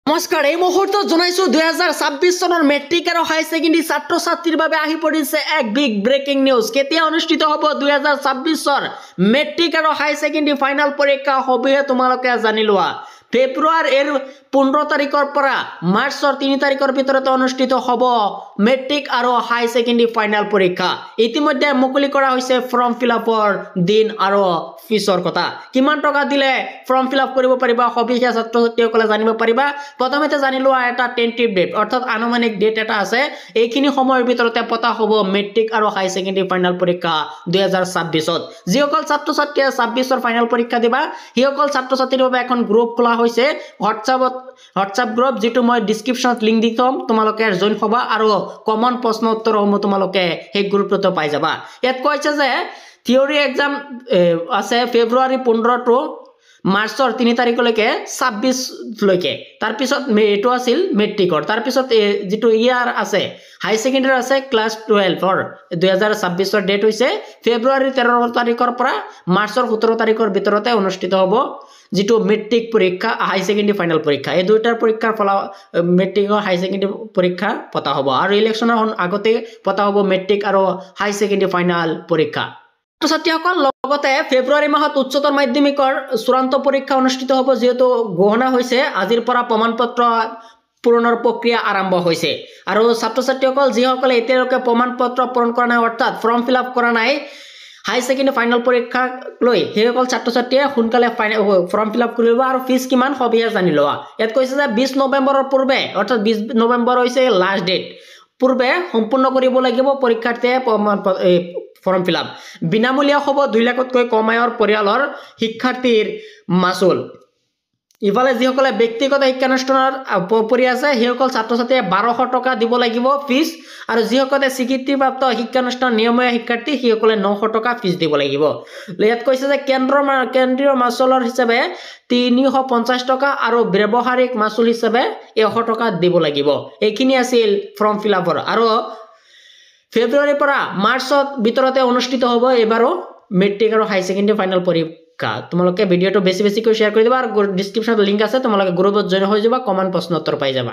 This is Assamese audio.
নমস্কাৰ এই মুহূৰ্তত জনাইছো 2026 চনৰ মেট্ৰিক আৰু হাই সেকেন্ডাৰী ছাত্ৰ ছাত্ৰীৰ বাবে আহি পৰিছে এক বিগ ব্ৰেকিং নিউজ। কেতিয়া অনুষ্ঠিত হ'ব 2026 চনৰ মেট্ৰিক আৰু হাই সেকেন্ডাৰী ফাইনাল পৰীক্ষা হবে তোমালোকে জানি লোৱা। ফেব্ৰুৱাৰীৰ 15 তাৰিখৰ পৰা মাৰ্চৰ 3 তাৰিখৰ ভিতৰত অনুষ্ঠিত হ'ব মেট্ৰিক আৰু হাই সেকেন্ডাৰী ফাইনাল পৰীক্ষা। ইতিমধ্যে মুকলি কৰা হৈছে ফৰ্ম ফিলআপৰ দিন আৰু ফিছৰ কথা। কিমান টকা দিলে ফৰ্ম ফিলআপ কৰিব পাৰিবা সবিশেষ ছাত্ৰ ছাত্ৰীসকলে জানিব পাৰিবা। প্ৰথমতে জানি লোৱা এটা টেন্টেটিভ ডেট অৰ্থাৎ আনুমানিক ডেট এটা আছে। এইখিনি সময়ৰ ভিতৰতে পতা হ'ব মেট্ৰিক আৰু হাই সেকেন্ডাৰী ফাইনাল পৰীক্ষা 2026ত। যিসকল ছাত্ৰ ছাত্ৰীয়ে 26ৰ ফাইনাল পৰীক্ষা দিবা সেইসকল ছাত্ৰ ছাত্ৰীৰ বাবে এখন গ্ৰুপ খোলা হৈছে হোৱাটছআপ গ্ৰুপ, যেটো মই ডেসক্ৰিপশনত লিংক দি থম। তোমালোকে জয়েন হ'বা আৰু কমন প্ৰশ্ন উত্তৰসমূহ তোমালোকে সেই গ্ৰুপটোতে পাই যাবা। ইয়াত কৈছে যে থিওৰি এক্সাম আছে ফেব্ৰুৱাৰী 15 টু মাৰ্চৰ 3 তাৰিখলৈকে 26 লৈকে। তাৰ পিছত এটো আছিল মেট্ৰিকৰ। তাৰ পিছত যেটো ইয়াৰ আছে হাই সেকেন্ডাৰী আছে ক্লাছ 12ৰ 2026ৰ ডেট হৈছে ফেব্ৰুৱাৰী 13 তাৰিখৰ পৰা মাৰ্চৰ 17 তাৰিখৰ ভিতৰতে অনুষ্ঠিত হ'ব যেটো মেট্ৰিক পৰীক্ষা হাই সেকেন্ডাৰী ফাইনাল পৰীক্ষা। এই দুইটাৰ পৰীক্ষাৰ ফল মেট্ৰিক আৰু হাই সেকেন্ডাৰী পৰীক্ষা পতা হ'ব আৰু ইলেকশ্যনৰ আগতে পতা হ'ব মেট্ৰিক আৰু হাই সেকেন্ডাৰী ফাইনাল পৰীক্ষা। ছাত্ৰীসকল লগতে ফেব্ৰুৱাৰী মাহত উচ্চতৰ মাধ্যমিকৰ চূড়ান্ত পৰীক্ষা অনুষ্ঠিত হ'ব, যেহেতু গহনা হৈছে আজিৰ পৰা প্ৰমাণপত্ৰ পূৰণৰ প্ৰক্ৰিয়া আৰম্ভ হৈছে। আৰু ছাত্ৰ ছাত্ৰীসকল যিসকলে এতিয়ালৈকে প্ৰমাণপত্ৰ পূৰণ কৰা নাই অৰ্থাৎ ফৰ্ম ফিলআপ কৰা নাই হাই সেকেন্ডাৰী ফাইনাল পৰীক্ষাক লৈ সেইসকল ছাত্ৰ ছাত্ৰীয়ে সোনকালে ফৰ্ম ফিলআপ কৰিব আৰু ফিজ কিমান সবিশেষ জানি লোৱা। ইয়াত কৈছে যে 20 নৱেম্বৰৰ পূৰ্বে অৰ্থাৎ 20 নৱেম্বৰ হৈছে লাষ্ট ডেট পূৰ্বে সম্পূৰ্ণ কৰিব লাগিব পৰীক্ষাৰ্থীয়ে ফৰ্ম ফিলআপ। বিনামূলীয়া হ'ব 2 লাখতকৈ কম আয়ৰ পৰিয়ালৰ শিক্ষাৰ্থীৰ মাচুল। ইফালে যিসকলে ব্যক্তিগত শিক্ষানুষ্ঠানৰ পঢ়ি আছে সেইসকল ছাত্ৰ ছাত্ৰীয়ে 1200 টকা দিব লাগিব ফিজ আৰু যিসকলে স্বীকৃতিপ্ৰাপ্ত শিক্ষানুষ্ঠান নিয়মীয়া শিক্ষাৰ্থী সেইসকলে 900 টকা ফিজ দিব লাগিব। ইয়াত কৈছে যে কেন্দ্ৰীয় মাচুলৰ হিচাপে 350 টকা আৰু ব্যৱহাৰিক মাচুল হিচাপে 100 টকা দিব লাগিব। এইখিনি আছিল ফৰ্ম ফিলআপৰ আৰু ফেব্ৰুৱাৰীৰ পৰা মাৰ্চৰ ভিতৰতে অনুষ্ঠিত হ'ব এবাৰো মেট্ৰিক আৰু হাই সেকেন্ডাৰী ফাইনাল পৰীক্ষা। তোমালোকে ভিডিঅটো বেছি বেছিকৈ শ্বেয়াৰ কৰি দিবা আৰু ডেসক্ৰিপশনত লিংক আছে, তোমালোকে গ্ৰুপত জয়েন হৈ যাবা, কমন প্ৰশ্ন উত্তৰ পাই যাবা।